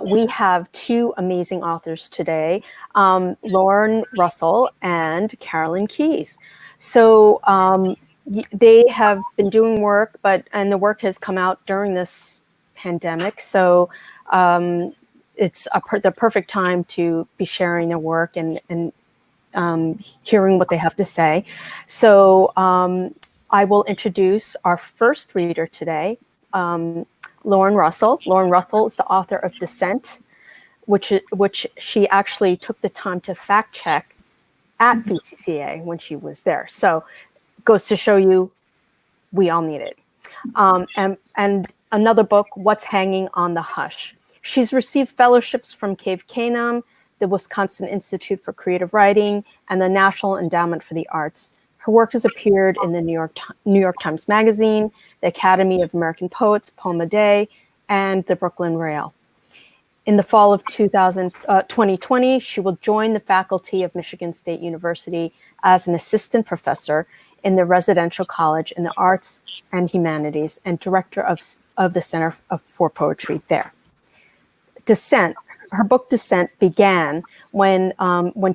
We have two amazing authors today, Lauren Russell and Carolyn Keyes. So they have been doing work, and the work has come out during this pandemic. So it's the perfect time to be sharing their work and hearing what they have to say. So I will introduce our first reader today, Lauren Russell. Lauren Russell is the author of Dissent, which she actually took the time to fact check at VCCA when she was there. So it goes to show you we all need it. And another book, What's Hanging on the Hush. She's received fellowships from Cave Canem, the Wisconsin Institute for Creative Writing, and the National Endowment for the Arts. Her work has appeared in the New York Times Magazine, the Academy of American Poets, Poem a Day, and the Brooklyn Rail. In the fall of 2020, she will join the faculty of Michigan State University as an assistant professor in the Residential College in the Arts and Humanities and director of the Center for Poetry there. Dissent. Her book Dissent began when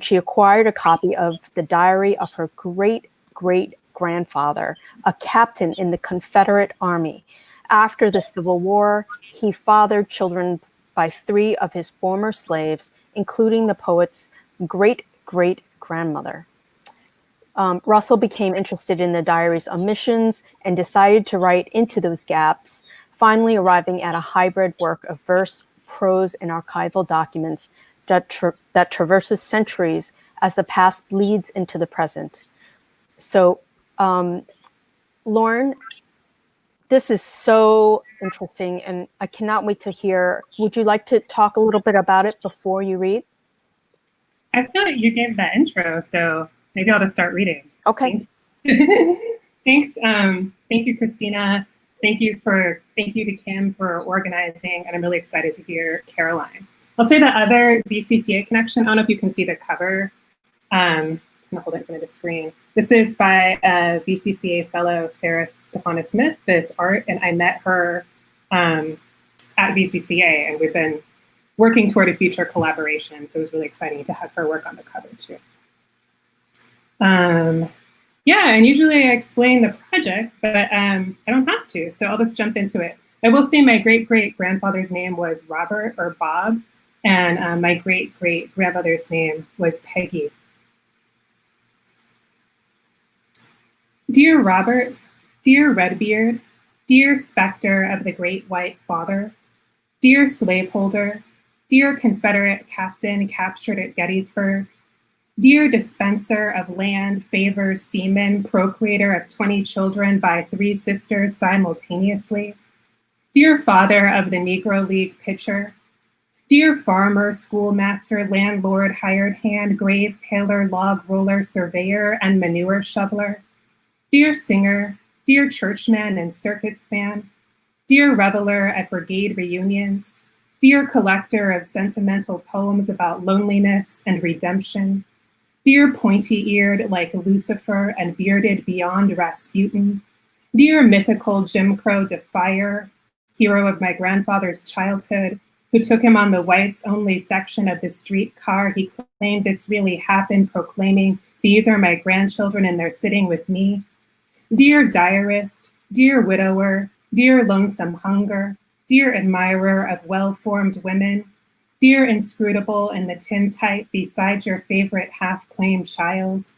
she acquired a copy of the diary of her great-great-grandfather, a captain in the Confederate Army. After the Civil War, he fathered children by 3 of his former slaves, including the poet's great-great-grandmother. Russell became interested in the diary's omissions and decided to write into those gaps, finally arriving at a hybrid work of verse, prose, and archival documents that traverses centuries as the past bleeds into the present. So, Lauren, this is so interesting, and I cannot wait to hear. Would you like to talk a little bit about it before you read? I feel like you gave that intro, so maybe I'll just start reading. Okay. Thanks. Thank you, Christina. Thank you to Kim for organizing, and I'm really excited to hear Caroline. I'll say the other VCCA connection. I don't know if you can see the cover. I'm gonna hold it in front of the screen. This is by VCCA fellow Sarah Stefana Smith, this art, and I met her at VCCA, and we've been working toward a future collaboration. So it was really exciting to have her work on the cover too. Yeah, and usually I explain the project, but I don't have to, so I'll just jump into it. I will say my great-great-grandfather's name was Robert or Bob, and my great-great-grandmother's name was Peggy. Dear Robert, dear Redbeard, dear specter of the great white father, dear slaveholder, dear Confederate captain captured at Gettysburg, dear dispenser of land, favors, seaman, procreator of 20 children by 3 sisters simultaneously, dear father of the Negro League pitcher, dear farmer, schoolmaster, landlord, hired hand, grave paler, log roller, surveyor, and manure shoveler, dear singer, dear churchman and circus fan, dear reveler at brigade reunions, dear collector of sentimental poems about loneliness and redemption, dear pointy-eared like Lucifer and bearded beyond Rasputin, dear mythical Jim Crow defier, hero of my grandfather's childhood, who took him on the whites-only section of the streetcar. He claimed this really happened, proclaiming, "These are my grandchildren and they're sitting with me." Dear diarist, dear widower, dear lonesome hunger, dear admirer of well-formed women, dear inscrutable in the tintype beside your favorite half-claimed child,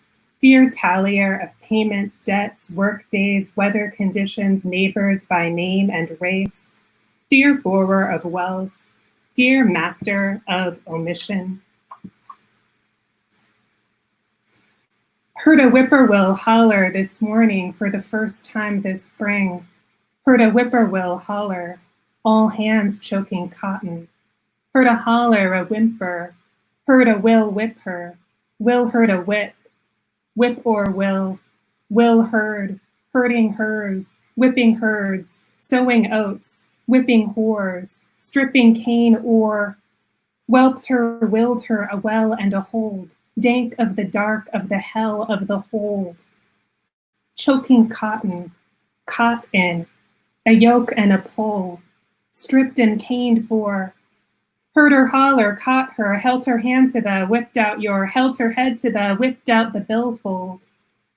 dear tallier of payments, debts, work days, weather conditions, neighbors by name and race, dear borer of wells, dear master of omission. Heard a whippoorwill holler this morning for the first time this spring. Heard a whippoorwill holler, all hands choking cotton. Heard a holler, a whimper. Heard a will whip her. Will heard a whip. Whip or will heard. Herding hers. Whipping herds. Sowing oats. Whipping whores. Stripping cane or. Whelped her, willed her a well and a hold. Dank of the dark of the hell of the hold. Choking cotton. Caught in. A yoke and a pole. Stripped and caned for. Heard her holler, caught her, held her hand to the, whipped out your, held her head to the, whipped out the billfold.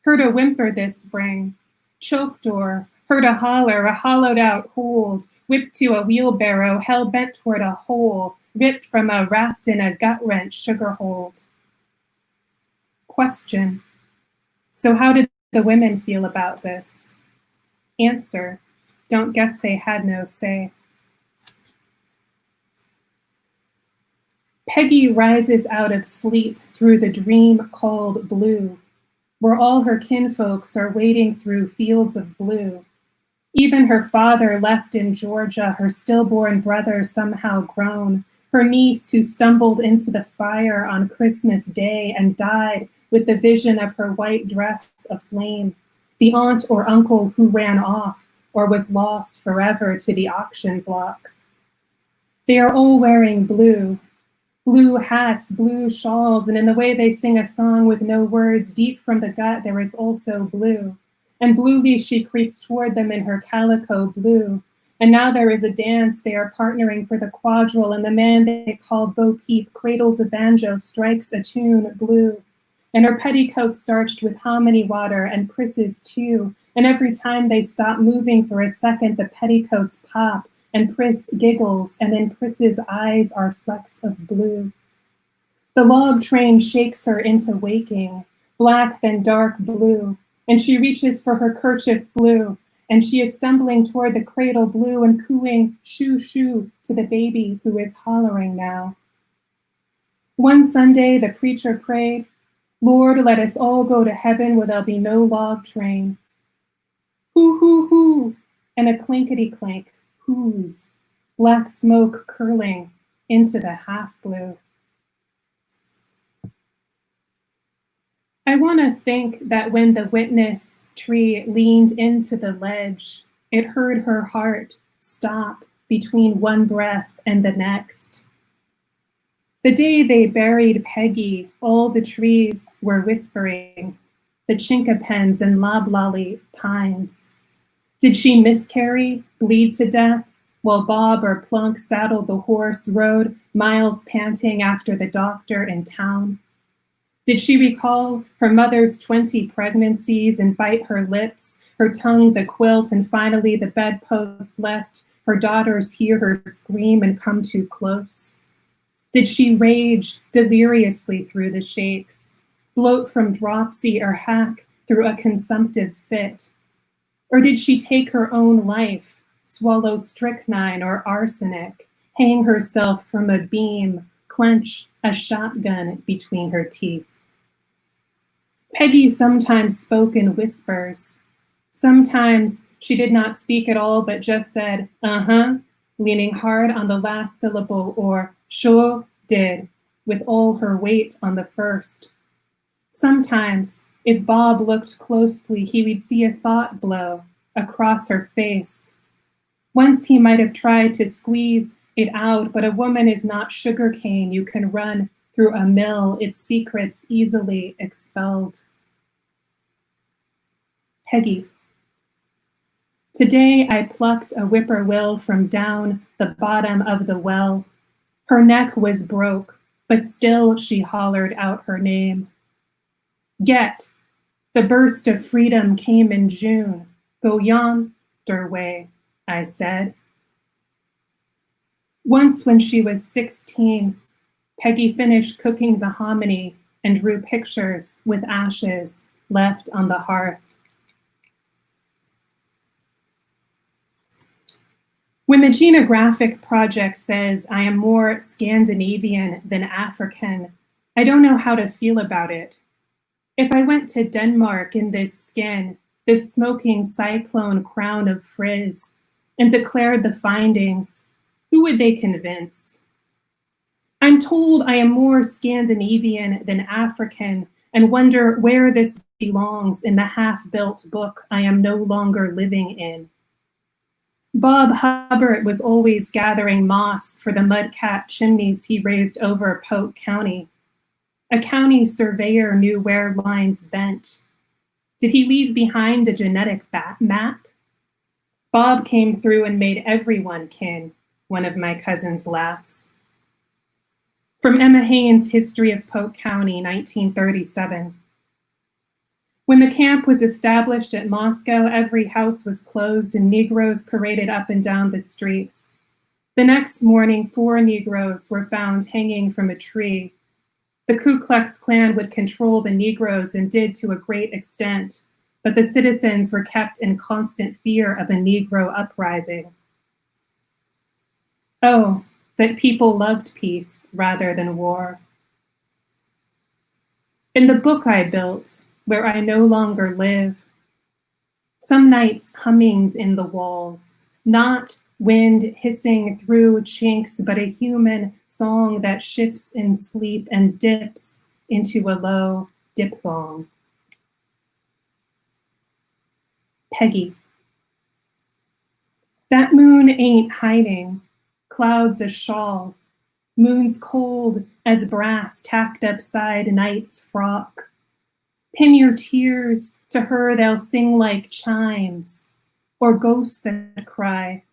Heard a whimper this spring, choked or, heard a holler, a hollowed out hold, whipped to a wheelbarrow, hell bent toward a hole, ripped from a wrapped in a gut-wrench sugar hold. Question. So how did the women feel about this? Answer. Don't guess they had no say. Peggy rises out of sleep through the dream called blue, where all her kinfolks are wading through fields of blue. Even her father left in Georgia, her stillborn brother somehow grown, her niece who stumbled into the fire on Christmas Day and died with the vision of her white dress aflame, the aunt or uncle who ran off or was lost forever to the auction block. They are all wearing blue, blue hats, blue shawls, and in the way they sing a song with no words, deep from the gut there is also blue. And bluely she creeps toward them in her calico blue. And now there is a dance, they are partnering for the quadrille, and the man they call Bo Peep cradles a banjo, strikes a tune blue. And her petticoat starched with hominy water, and Pris's too. And every time they stop moving for a second, the petticoats pop, and Pris giggles, and in Pris's eyes are flecks of blue. The log train shakes her into waking, black then dark blue, and she reaches for her kerchief blue, and she is stumbling toward the cradle blue and cooing shoo shoo to the baby who is hollering now. One Sunday the preacher prayed, Lord, let us all go to heaven where there'll be no log train. Hoo hoo hoo, and a clinkety clink, whoos, black smoke curling into the half blue. I want to think that when the witness tree leaned into the ledge, it heard her heart stop between one breath and the next. The day they buried Peggy, all the trees were whispering, the chinkapens and loblolly pines. Did she miscarry, bleed to death, while Bob or Plunk saddled the horse, rode miles panting after the doctor in town? Did she recall her mother's 20 pregnancies and bite her lips, her tongue the quilt, and finally the bedpost, lest her daughters hear her scream and come too close? Did she rage deliriously through the shakes, bloat from dropsy or hack through a consumptive fit? Or did she take her own life, swallow strychnine or arsenic, hang herself from a beam, clench a shotgun between her teeth? Peggy sometimes spoke in whispers. Sometimes she did not speak at all, but just said, uh-huh, leaning hard on the last syllable, or sure did, with all her weight on the first. Sometimes, if Bob looked closely, he would see a thought blow across her face. Once he might have tried to squeeze it out, but a woman is not sugarcane you can run through a mill, its secrets easily expelled. Peggy. Today I plucked a whippoorwill from down the bottom of the well. Her neck was broke, but still she hollered out her name. Get. The burst of freedom came in June. Go yonder way, I said. Once when she was 16, Peggy finished cooking the hominy and drew pictures with ashes left on the hearth. When the Genographic Project says I am more Scandinavian than African, I don't know how to feel about it. If I went to Denmark in this skin, this smoking cyclone crown of frizz, and declared the findings, who would they convince? I'm told I am more Scandinavian than African and wonder where this belongs in the half-built book I am no longer living in. Bob Hubbard was always gathering moss for the mudcat chimneys he raised over Polk County. A county surveyor knew where lines bent. Did he leave behind a genetic map? Bob came through and made everyone kin, one of my cousins laughs. From Emma Haynes' History of Polk County, 1937. When the camp was established at Moscow, every house was closed and Negroes paraded up and down the streets. The next morning, 4 Negroes were found hanging from a tree. The Ku Klux Klan would control the Negroes and did to a great extent, but the citizens were kept in constant fear of a Negro uprising. Oh, that people loved peace rather than war. In the book I built, where I no longer live, some nights hummings in the walls, not wind hissing through chinks, but a human song that shifts in sleep and dips into a low diphthong. Peggy. That moon ain't hiding, clouds a shawl, moon's cold as brass tacked upside night's frock. Pin your tears to her, they'll sing like chimes, or ghosts that cry.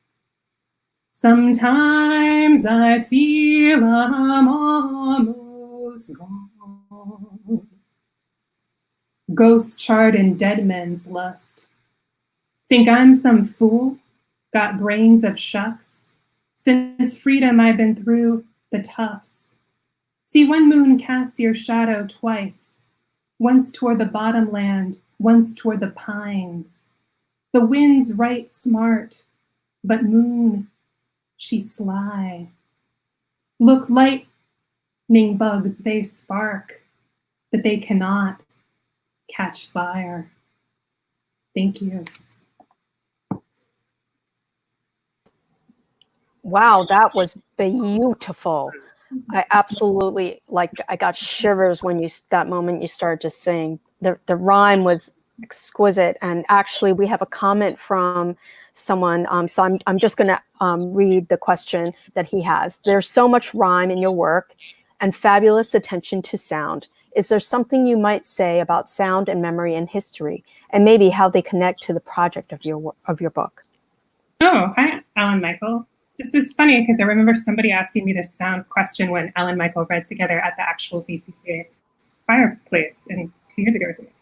Sometimes I feel I'm almost gone. Ghosts charred in dead men's lust. Think I'm some fool, got brains of shucks. Since freedom I've been through the toughs. See, one moon casts your shadow twice, once toward the bottomland, once toward the pines. The wind's right smart, but moon, she's sly. Look, lightning bugs, they spark, but they cannot catch fire. Thank you. Wow, that was beautiful. I absolutely, I got shivers when that moment you started to sing. The rhyme was exquisite. And actually we have a comment from someone. So I'm just gonna read the question that he has. There's so much rhyme in your work and fabulous attention to sound. Is there something you might say about sound and memory and history, and maybe how they connect to the project of your book? Oh, hi, Alan Michael. This is funny because I remember somebody asking me this sound question when Alan Michael read together at the actual VCCA Fireplace 2 years ago or something.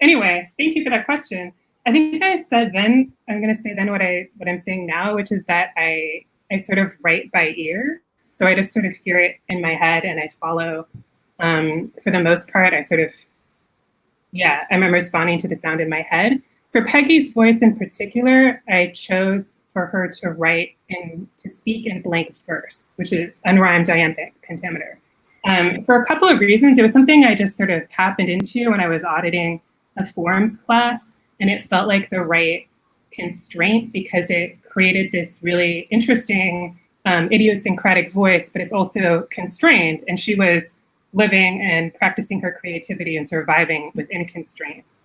Anyway, thank you for that question. I think I said then, I'm going to say then what I'm saying now, which is that I sort of write by ear. So I just sort of hear it in my head and I follow. For the most part, I'm responding to the sound in my head. For Peggy's voice in particular, I chose for her to write and to speak in blank verse, which is unrhymed iambic pentameter. For a couple of reasons. It was something I just sort of happened into when I was auditing a forms class, and it felt like the right constraint because it created this really interesting idiosyncratic voice, but it's also constrained, and she was living and practicing her creativity and surviving within constraints.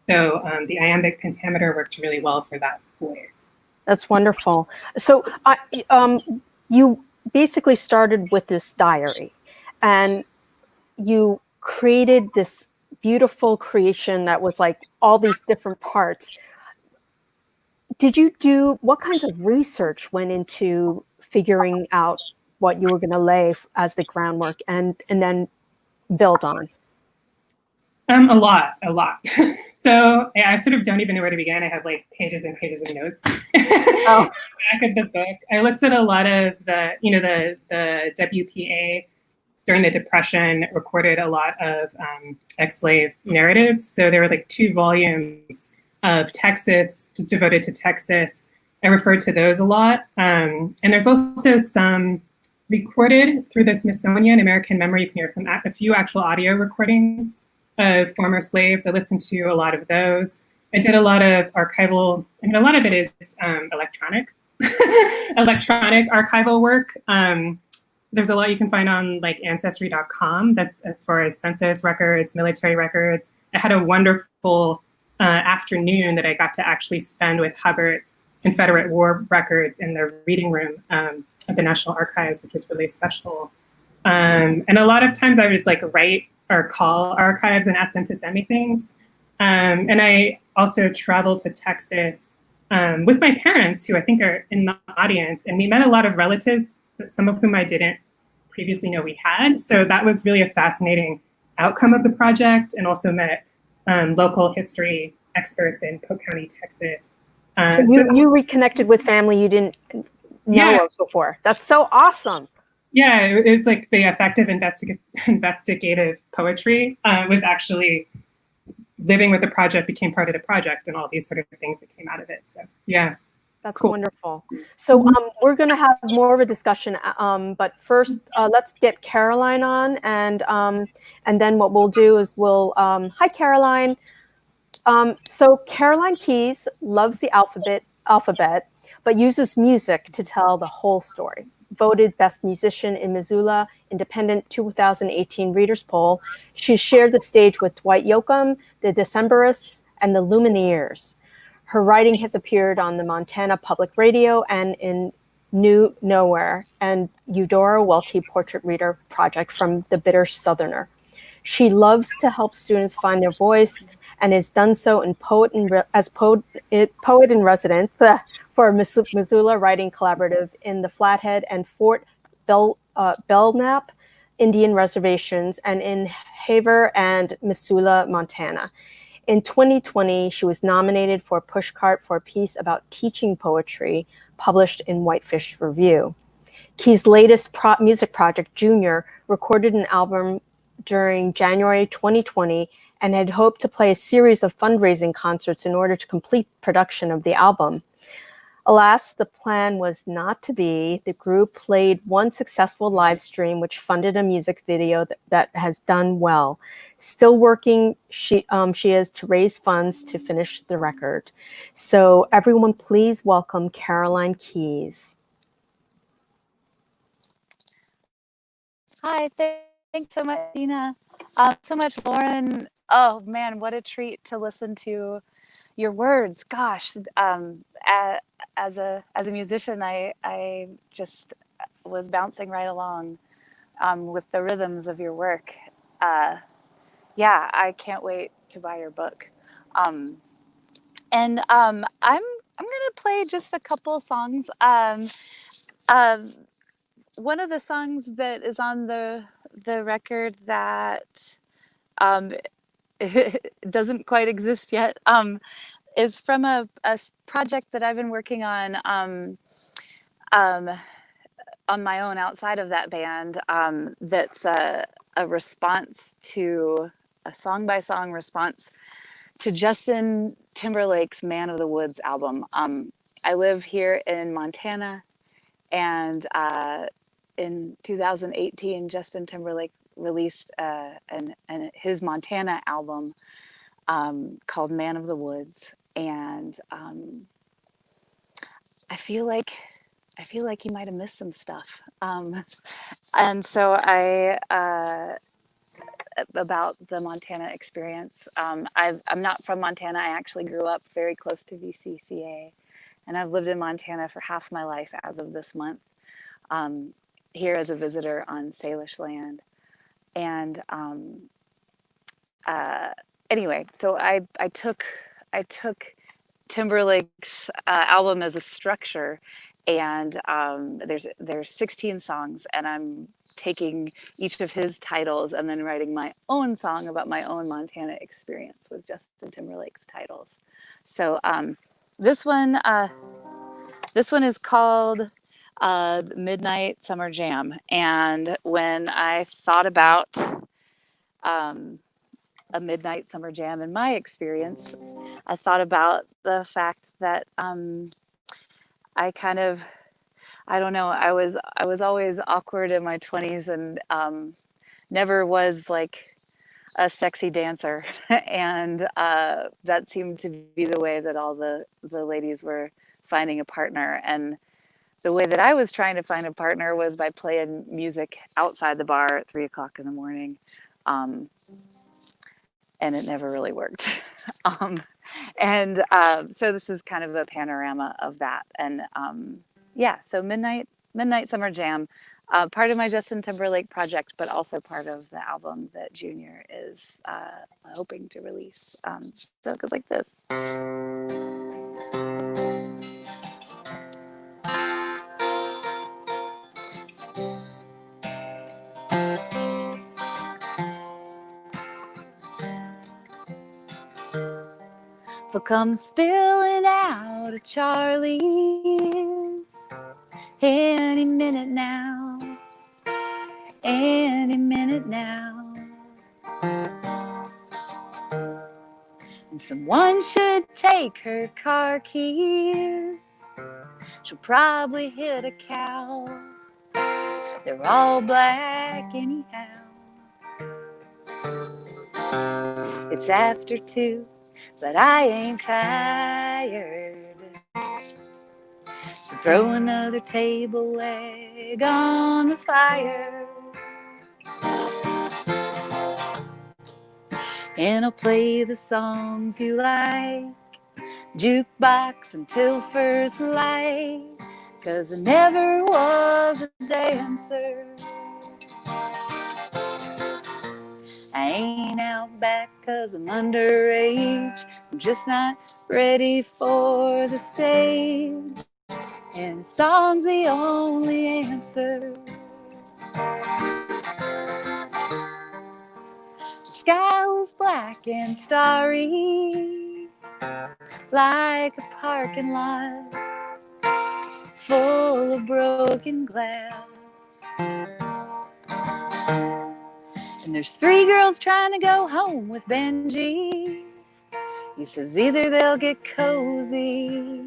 So the iambic pentameter worked really well for that voice. That's wonderful. So you basically started with this diary and you created this beautiful creation that was like all these different parts. What kinds of research went into figuring out what you were going to lay as the groundwork and then build on? A lot. So I sort of don't even know where to begin. I have like pages and pages of notes. Oh. Back of the book, I looked at a lot of the WPA during the Depression recorded a lot of ex-slave narratives. So there were like 2 volumes of Texas, just devoted to Texas. I referred to those a lot. And there's also some recorded through the Smithsonian American Memory. You can hear a few actual audio recordings of former slaves. I listened to a lot of those. I did a lot of archival, a lot of it is electronic archival work. There's a lot you can find on like ancestry.com. That's as far as census records, military records. I had a wonderful afternoon that I got to actually spend with Hubbard's Confederate War records in the reading room of the National Archives, which was really special. And a lot of times I would just like write or call archives and ask them to send me things. And I also traveled to Texas with my parents, who I think are in the audience, and we met a lot of relatives, some of whom I didn't previously know we had. So that was really a fascinating outcome of the project, and also met local history experts in Polk County, Texas. So you reconnected with family you didn't know of before. That's so awesome. Yeah, it was like the effective investigative poetry was actually living with the project, became part of the project, and all these sort of things that came out of it. So yeah. That's cool. Wonderful. So we're going to have more of a discussion, but first let's get Caroline on, and then what we'll do is we'll hi Caroline. So Caroline Keyes loves the alphabet, but uses music to tell the whole story. Voted Best Musician in Missoula Independent 2018 Readers Poll, she shared the stage with Dwight Yoakam, the Decemberists, and the Lumineers. Her writing has appeared on the Montana Public Radio and in New Nowhere and Eudora Welty Portrait Reader Project from the Bitter Southerner. She loves to help students find their voice and has done so in poet in residence for Missoula Writing Collaborative in the Flathead and Fort Belknap Indian Reservations, and in Havre and Missoula, Montana. In 2020, she was nominated for a Pushcart for a piece about teaching poetry, published in Whitefish Review. Key's latest music project, Junior, recorded an album during January 2020 and had hoped to play a series of fundraising concerts in order to complete production of the album. Alas, the plan was not to be. The group played one successful live stream, which funded a music video that has done well. Still working, she is to raise funds to finish the record. So everyone, please welcome Caroline Keyes. Hi, thanks so much, Dina. So much, Lauren. Oh man, what a treat to listen to your words. Gosh, as a musician, I just was bouncing right along with the rhythms of your work. Yeah, I can't wait to buy your book. And I'm gonna play just a couple songs. One of the songs that is on the record that it doesn't quite exist yet is from a project that I've been working on my own outside of that band. That's a response to a song by song response to Justin Timberlake's Man of the Woods album. I live here in Montana, and in 2018, Justin Timberlake released his Montana album called Man of the Woods, and I feel like he might have missed some stuff, and so about the Montana experience. I'm not from Montana. I actually grew up very close to VCCA, and I've lived in Montana for half my life as of this month, here as a visitor on Salish land. And anyway, so I took Timberlake's album as a structure, and there's 16 songs, and I'm taking each of his titles and then writing my own song about my own Montana experience with Justin Timberlake's titles. So this one is called Midnight Summer Jam, and when I thought about a midnight summer jam in my experience, I thought about the fact that I don't know, I was always awkward in my 20s, and never was like a sexy dancer. And that seemed to be the way that all the ladies were finding a partner. And the way that I was trying to find a partner was by playing music outside the bar at 3:00 in the morning. And it never really worked. So this is kind of a panorama of that. And yeah, so Midnight Summer Jam, part of my Justin Timberlake project, but also part of the album that Junior is hoping to release. So it goes like this. They'll come spilling out of Charlie's any minute now, any minute now. And someone should take her car keys. She'll probably hit a cow. They're all black anyhow. It's after 2, but I ain't tired. So throw another table leg on the fire. And I'll play the songs you like, jukebox until first light, 'cause I never was a dancer. I ain't out back 'cause I'm underage. I'm just not ready for the stage. And song's the only answer. The sky was black and starry, like a parking lot full of broken glass. And there's 3 girls trying to go home with Benji. He says either they'll get cozy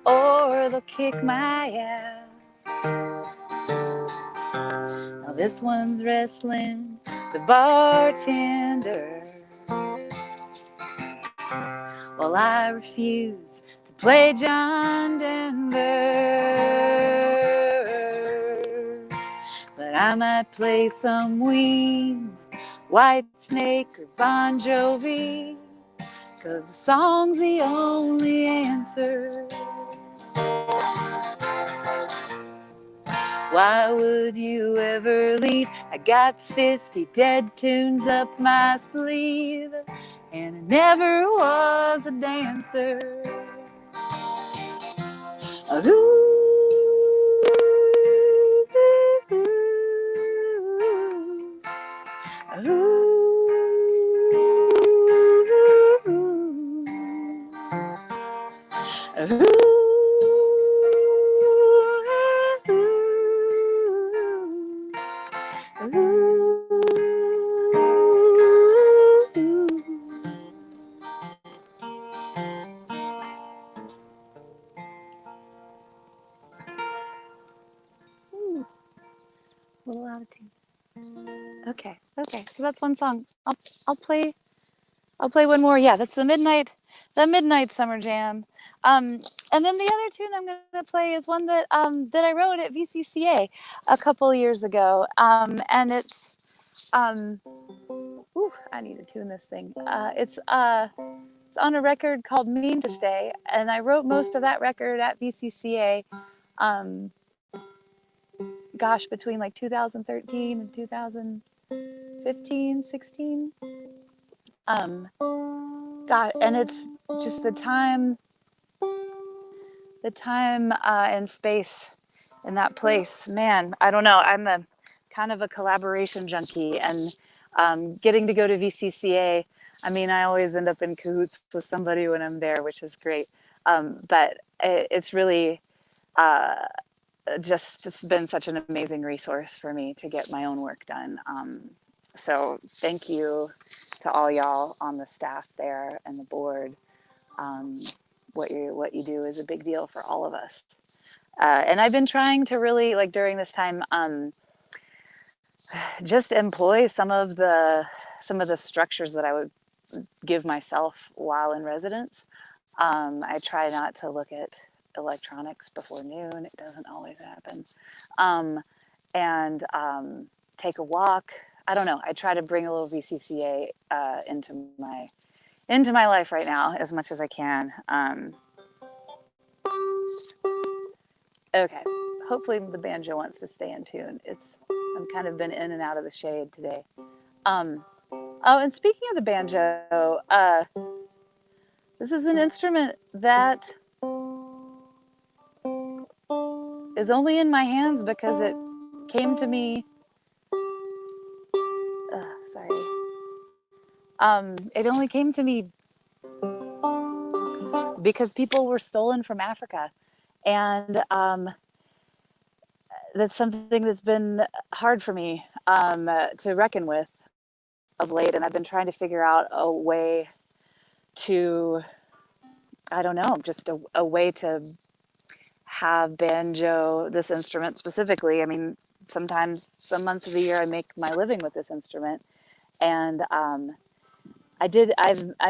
or they'll kick my ass. Now this one's wrestling the bartender, while I refuse to play John Denver. But I might play some Ween, White Snake, or Bon Jovi, 'cause the song's the only answer. Why would you ever leave? I got 50 dead tunes up my sleeve, and I never was a dancer. Ooh, ooh, ooh, ooh. A little out of tune. Okay, so that's one song. I'll play one more. Yeah, that's the midnight summer jam. And then the other tune I'm gonna play is one that I wrote at VCCA a couple years ago. And it's I need to tune this thing. It's on a record called Mean to Stay, and I wrote most of that record at VCCA. Gosh, between like 2013 and 2015, 16. God, and it's just the time and space in that place. Man, I don't know. I'm a kind of a collaboration junkie, and getting to go to VCCA, I mean, I always end up in cahoots with somebody when I'm there, which is great. But it's really just been such an amazing resource for me to get my own work done. So thank you to all y'all on the staff there and the board. What you do is a big deal for all of us. And I've been trying to really, like, during this time, just employ some of the structures that I would give myself while in residence. I try not to look at electronics before noon. It doesn't always happen. And take a walk. I don't know. I try to bring a little VCCA into my life right now as much as I can. Okay. Hopefully the banjo wants to stay in tune. I'm kind of been in and out of the shade today. Oh, and speaking of the banjo, this is an instrument that is only in my hands because it came to me. Sorry. It only came to me because people were stolen from Africa. And that's something that's been hard for me to reckon with of late. And I've been trying to figure out a way to, I don't know, just a way to have banjo, this instrument specifically. I mean, sometimes, some months of the year, I make my living with this instrument. And I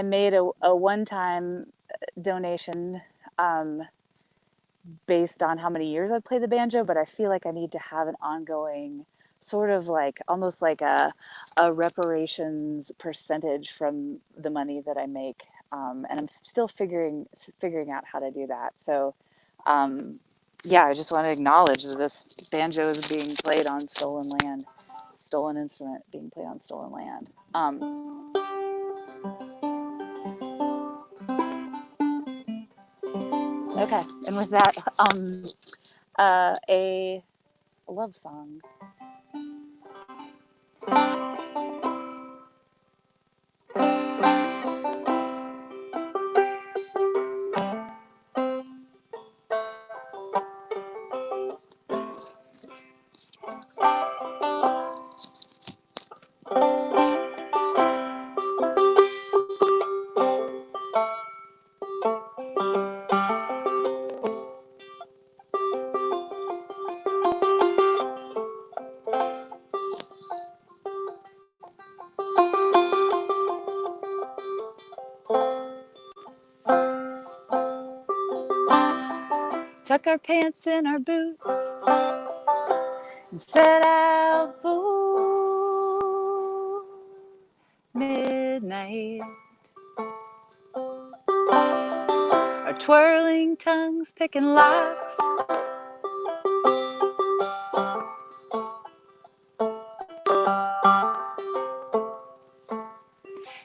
made a one-time donation based on how many years I've played the banjo, but I feel like I need to have an ongoing sort of like, almost like a reparations percentage from the money that I make. And I'm still figuring out how to do that. So, yeah, I just want to acknowledge that this banjo is being played on stolen land, stolen instrument being played on stolen land. Okay, and with that, a love song. Tuck our pants in our boots and set out for midnight. Our twirling tongues picking locks.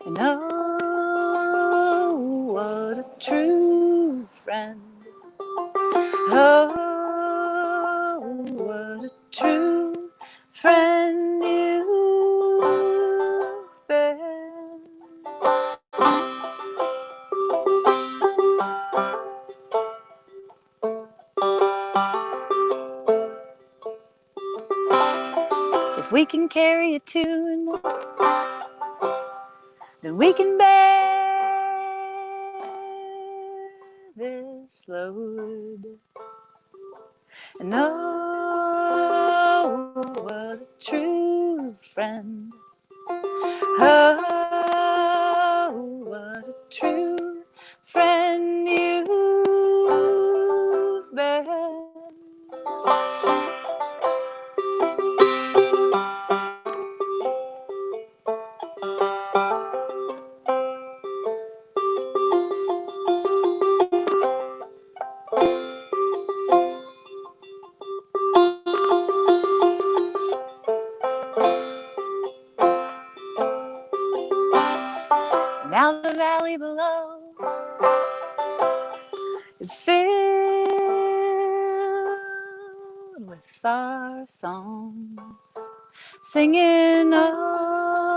And oh, what a true friend. Oh, what a true friend you've been. If we can carry a tune, then we can bear this load. And oh, what a true friend. Oh, what a true friend you've been. Now the valley below is filled with our songs, singing, oh,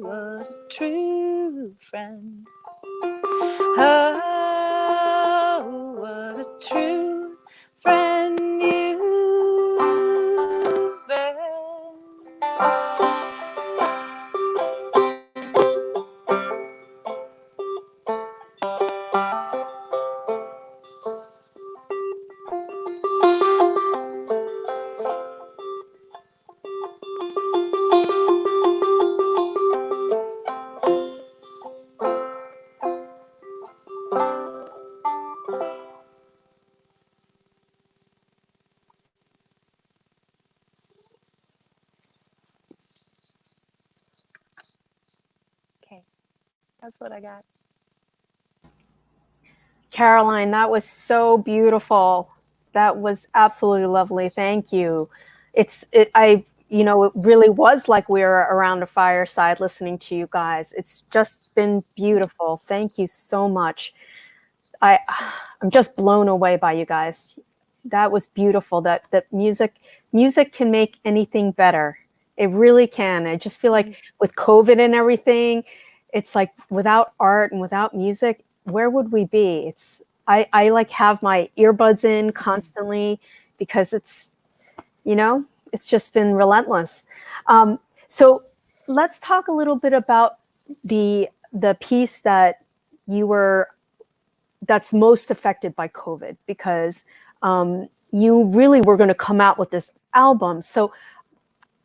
what a true friend. Oh, what a true friend you've been. Okay, that's what I got. Caroline, that was so beautiful. That was absolutely lovely. Thank you. It really was like we were around a fireside listening to you guys. It's just been beautiful. Thank you so much. I'm just blown away by you guys. That was beautiful. That music can make anything better. It really can. I just feel like with COVID and everything, it's like without art and without music, where would we be? I like have my earbuds in constantly because it's, it's just been relentless. So let's talk a little bit about the piece that's most affected by COVID, because you really were going to come out with this album. So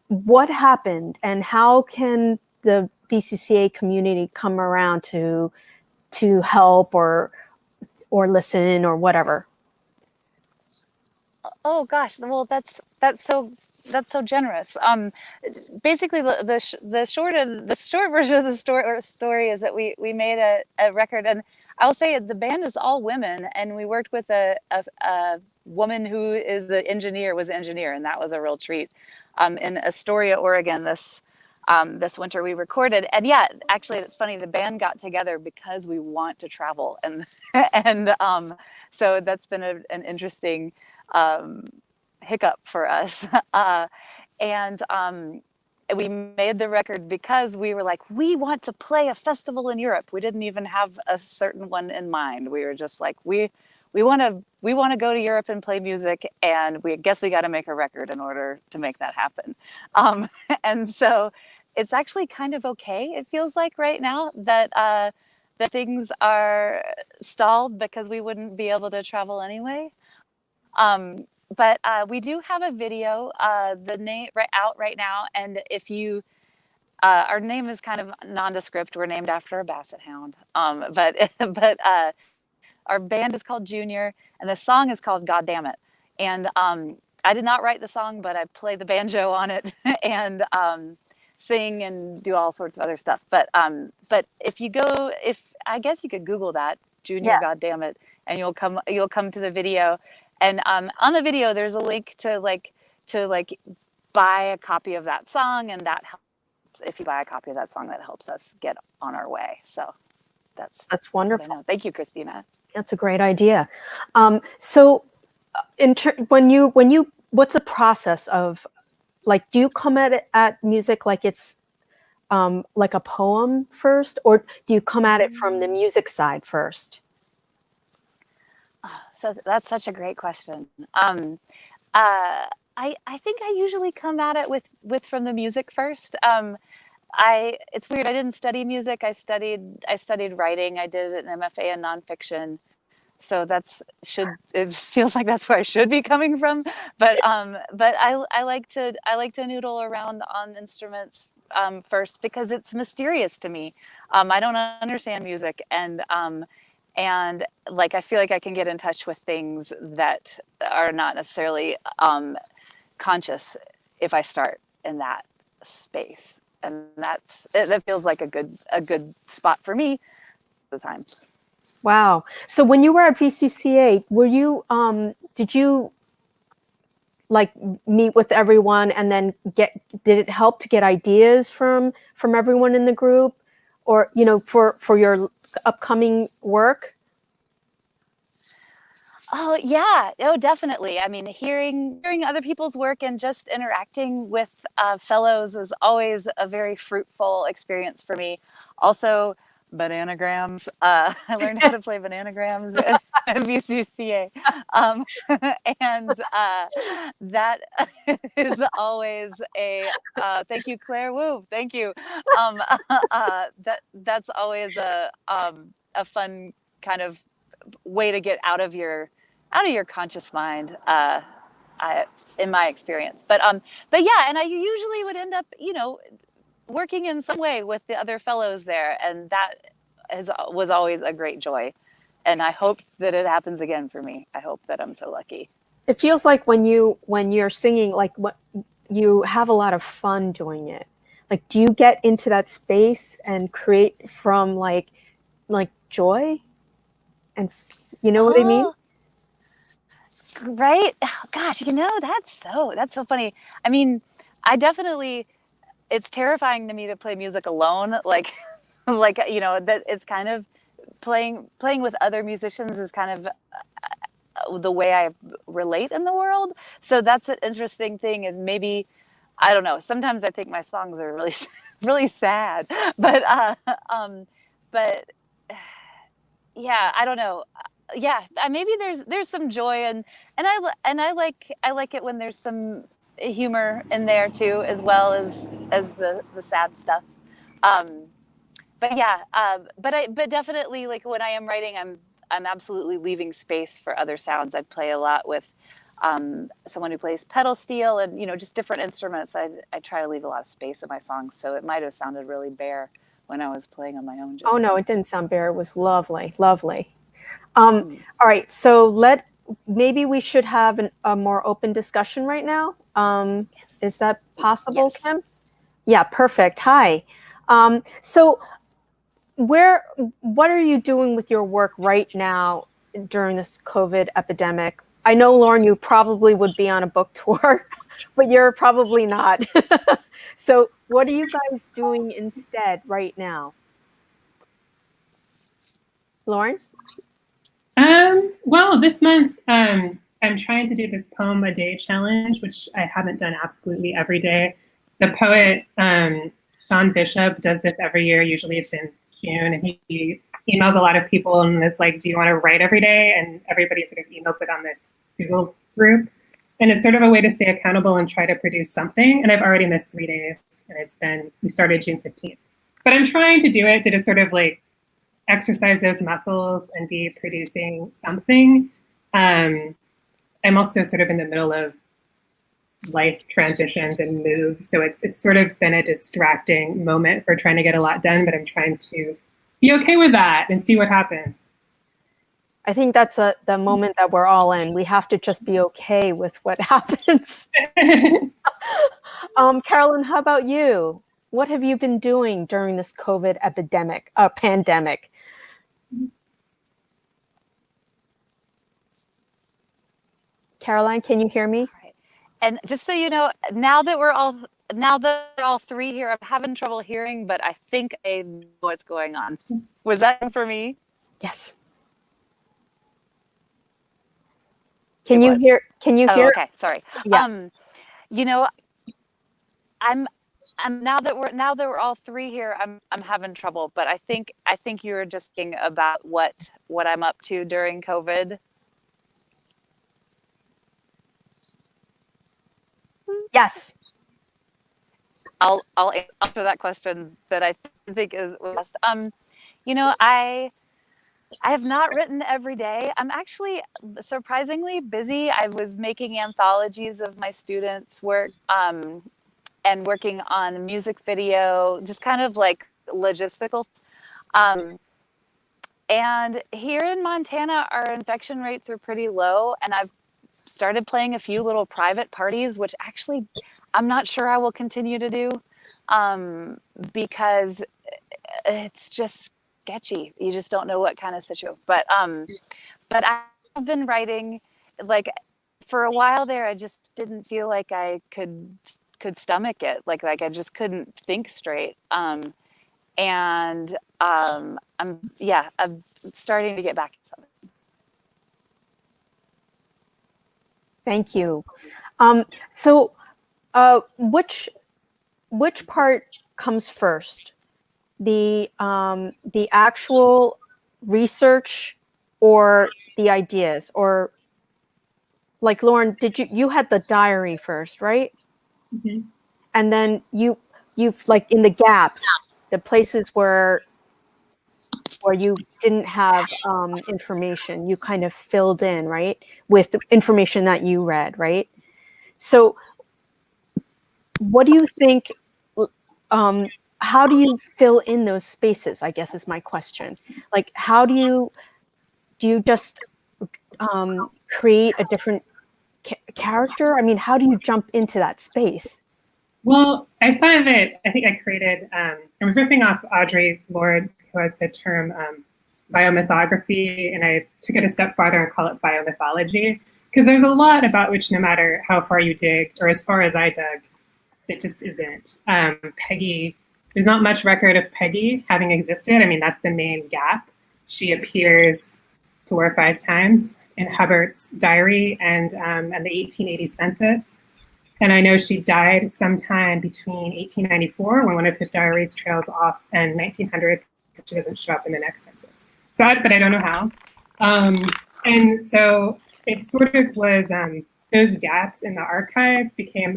what happened, and how can the VCCA community come around to help or listen or whatever? Oh gosh, well that's so generous. Basically the short version of the story is that we made a record, and I'll say the band is all women, and we worked with a woman who is the engineer, and that was a real treat. In Astoria, Oregon, this winter we recorded, and yeah, actually it's funny, the band got together because we want to travel, and and so that's been an interesting hiccup for us. And we made the record because we were like, we want to play a festival in Europe. We didn't even have a certain one in mind. We were just like, we want to go to Europe and play music, and we guess we got to make a record in order to make that happen. And so it's actually kind of okay. It feels like right now that that things are stalled because we wouldn't be able to travel anyway. But we do have a video, the name out right now, and if you, our name is kind of nondescript. We're named after a basset hound, but but our band is called Junior, and the song is called "God Damn It." And I did not write the song, but I play the banjo on it and sing and do all sorts of other stuff. But if you go, if I guess you could Google that Junior, Yeah. God Damn It, and you'll come to the video. And on the video, there's a link to buy a copy of that song, and that helps. If you buy a copy of that song, that helps us get on our way. So That's wonderful. what I know. Thank you, Christina. That's a great idea. So, when you, what's the process of, like, do you come at music like it's like a poem first, or do you come at it from the music side first? So that's such a great question. I think I usually come at it with from the music first. It's weird. I didn't study music. I studied writing. I did an MFA in nonfiction. So it feels like that's where I should be coming from. But I like to noodle around on instruments first because it's mysterious to me. I don't understand music, and like I feel like I can get in touch with things that are not necessarily conscious if I start in that space, and that feels like a good spot for me at the time. Wow. So when you were at VCCA, did you like meet with everyone and then did it help to get ideas from everyone in the group, or, for your upcoming work? Oh yeah, oh definitely. I mean, hearing other people's work and just interacting with fellows is always a very fruitful experience for me. Also, bananagrams. I learned how to play bananagrams at VCCA, and that is always a thank you, Claire. Woo, thank you. That's always a fun kind of way to get out of your conscious mind, in my experience. But yeah, and I usually would end up, working in some way with the other fellows there, and that was always a great joy. And I hope that it happens again for me. I hope that I'm so lucky. It feels like when you're singing, like, what, you have a lot of fun doing it. Like, do you get into that space and create from like joy? And you know what I mean? Right? Oh, gosh, that's so funny. I mean, I definitely, it's terrifying to me to play music alone. Like, that it's kind of playing with other musicians is kind of the way I relate in the world. So that's an interesting thing. Is maybe, I don't know. Sometimes I think my songs are really, really sad, but yeah, I don't know. Yeah, maybe there's some joy, and I like it when there's some humor in there too, as well as the sad stuff. Um, but yeah, but definitely, like, when I am writing, I'm absolutely leaving space for other sounds. I play a lot with someone who plays pedal steel, and just different instruments. I try to leave a lot of space in my songs, so it might have sounded really bare when I was playing on my own Oh just no, then. it didn't sound bare. It was lovely, lovely. Mm. All right, so maybe we should have a more open discussion right now. Is that possible, Yes. Kim? Yeah, perfect. Hi. So what are you doing with your work right now during this COVID epidemic? I know, Lauren, you probably would be on a book tour, but you're probably not. So what are you guys doing instead right now? Lauren? Well, this month, I'm trying to do this poem a day challenge, which I haven't done absolutely every day. The poet, Sean Bishop, does this every year. Usually it's in June, and he emails a lot of people and is like, do you want to write every day? And everybody sort of emails it on this Google group. And it's sort of a way to stay accountable and try to produce something. And I've already missed 3 days, and we started June 15th. But I'm trying to do it to just sort of like exercise those muscles and be producing something. I'm also sort of in the middle of life transitions and moves, so it's sort of been a distracting moment for trying to get a lot done, but I'm trying to be okay with that and see what happens. I think that's the moment that we're all in. We have to just be okay with what happens. Carolyn, how about you? What have you been doing during this COVID pandemic? Caroline, can you hear me? Right. And just so you know, now that we're all three here, I'm having trouble hearing, but I think I know what's going on. Was that for me? Yes. It was. Can you Oh, hear? okay. Sorry. Yeah. You know, I'm now that we're all three here, I'm having trouble, but I think you were just thinking about what I'm up to during COVID. Yes. I'll answer that question that I think is last. I have not written every day. I'm actually surprisingly busy. I was making anthologies of my students' work, and working on a music video, just kind of like logistical. Um, and here in Montana, our infection rates are pretty low, and I've started playing a few little private parties, which actually I'm not sure I will continue to do, because it's just sketchy. You just don't know what kind of situation. But I've been writing, like, for a while there. I just didn't feel like I could stomach it. Like I just couldn't think straight. And I'm starting to get back to something. Thank you. So, which part comes first? The actual research or the ideas? Or like Lauren, you had the diary first, right? Mhm. And then you've like in the gaps, the places where you didn't have information, you kind of filled in, right, with the information that you read, right? So what do you think, um, how do you fill in those spaces, I guess is my question. Like, how do you just create a different character? I mean, how do you jump into that space? Well, I thought of it. I think I created. I was ripping off Audre Lorde, who has the term biomythography, and I took it a step farther and call it biomythology, because there's a lot about which, no matter how far you dig, or as far as I dug, it just isn't. Peggy, there's not much record of Peggy having existed. I mean, that's the main gap. She appears 4 or 5 times in Hubbard's diary and the 1880 census. And I know she died sometime between 1894, when one of his diaries trails off, and 1900, she doesn't show up in the next census. but I don't know how. And so it sort of was, those gaps in the archive became,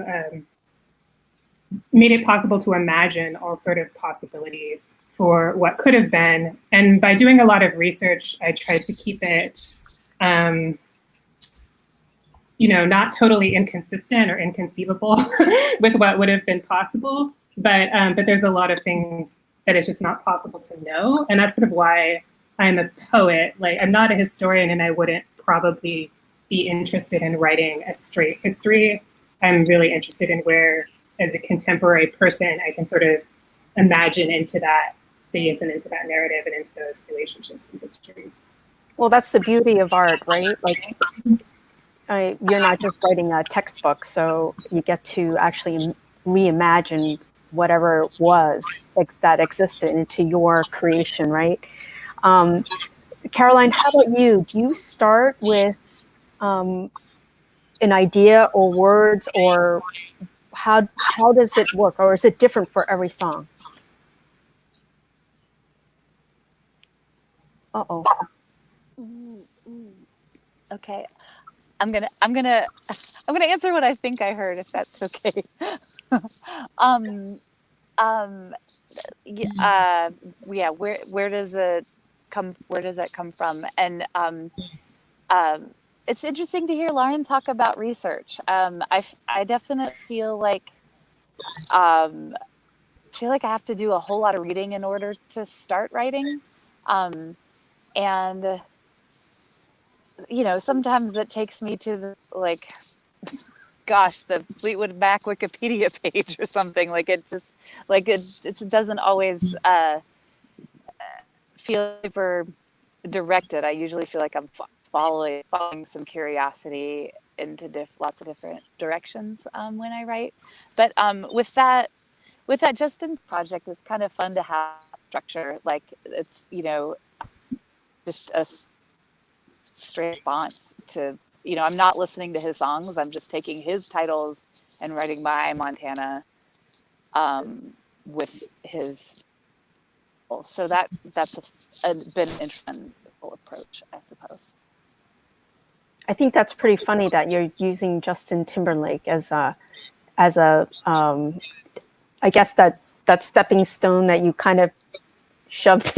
made it possible to imagine all sort of possibilities for what could have been. And by doing a lot of research, I tried to keep it, not totally inconsistent or inconceivable with what would have been possible. But there's a lot of things that it's just not possible to know. And that's sort of why I'm a poet. Like, I'm not a historian, and I wouldn't probably be interested in writing a straight history. I'm really interested in where, as a contemporary person, I can sort of imagine into that space and into that narrative and into those relationships and histories. Well, that's the beauty of art, right? Like, you're not just writing a textbook, so you get to actually reimagine whatever it was that existed into your creation, right? Caroline, how about you? Do you start with an idea or words, or how does it work, or is it different for every song? Uh-oh. Okay. I'm gonna answer what I think I heard, if that's okay. Yeah. Where does it come? Where does that come from? And it's interesting to hear Lauren talk about research. I definitely feel like I have to do a whole lot of reading in order to start writing, and sometimes it takes me to the the Fleetwood Mac Wikipedia page or something. Like, it just it doesn't always feel super directed. I usually feel like I'm following some curiosity into lots of different directions when I write. But with that Justin project, it's kind of fun to have structure. Like, it's just a straight response to, I'm not listening to his songs. I'm just taking his titles and writing my Montana with his. So that's been an interesting approach, I suppose. I think that's pretty funny that you're using Justin Timberlake as a I guess that stepping stone that you kind of shoved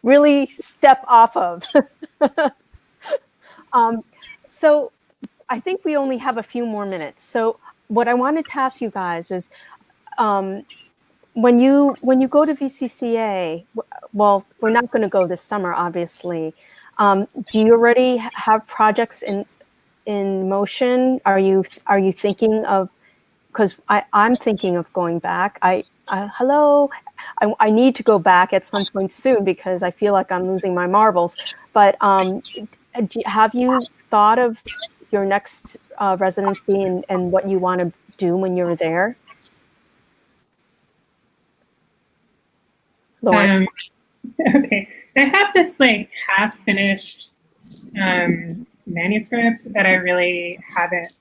really step off of. So I think we only have a few more minutes. So what I wanted to ask you guys is, when you go to VCCA, well, we're not going to go this summer, obviously. Do you already have projects in motion? Are you thinking of? Because I'm thinking of going back. Hello, I need to go back at some point soon because I feel like I'm losing my marbles. But have you thought of your next residency and what you want to do when you're there? Lauren? Okay, I have this half finished manuscript that I really haven't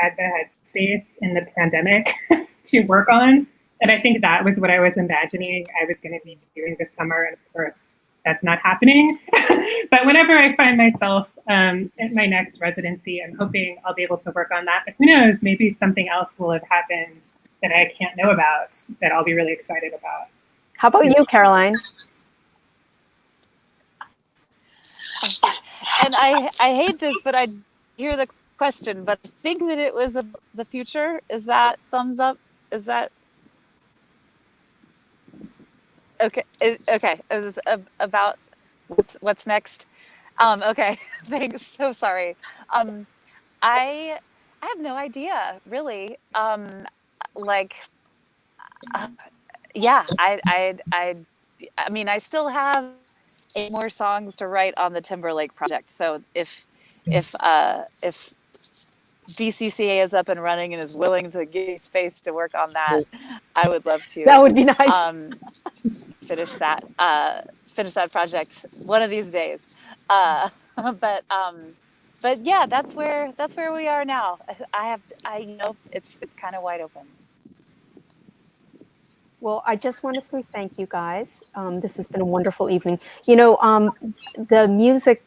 had the headspace in the pandemic to work on. And I think that was what I was imagining I was going to be doing this summer. And of course, that's not happening. But whenever I find myself at my next residency, I'm hoping I'll be able to work on that. But who knows, maybe something else will have happened that I can't know about that I'll be really excited about. How about you, Caroline? And I hate this, but I hear the question, but I think that it was the future. Is that thumbs up? Is that okay? Okay, it was about what's next. Okay, thanks. So sorry. I have no idea, really. Yeah, I mean, I still have 8 more songs to write on the Timberlake project. So if VCCA is up and running and is willing to give me space to work on that, I would love to. That would be nice. Finish that project one of these days. But yeah, that's where we are now. It's kind of wide open. Well, I just want to say thank you guys. This has been a wonderful evening. You know, the music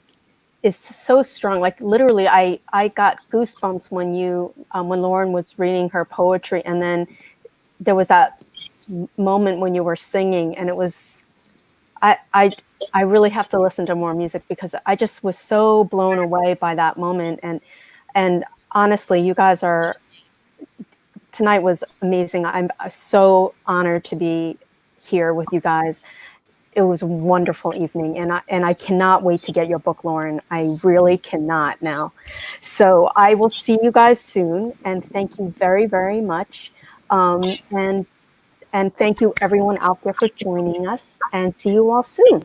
is so strong. Like literally, I got goosebumps when Lauren was reading her poetry, and then there was that moment when you were singing, and it was I really have to listen to more music because I just was so blown away by that moment. And honestly, you guys are tonight was amazing. I'm so honored to be here with you guys. It was a wonderful evening, and I cannot wait to get your book, Lauren. I really cannot now. So I will see you guys soon, and thank you very, very much. And thank you everyone out there for joining us, and see you all soon.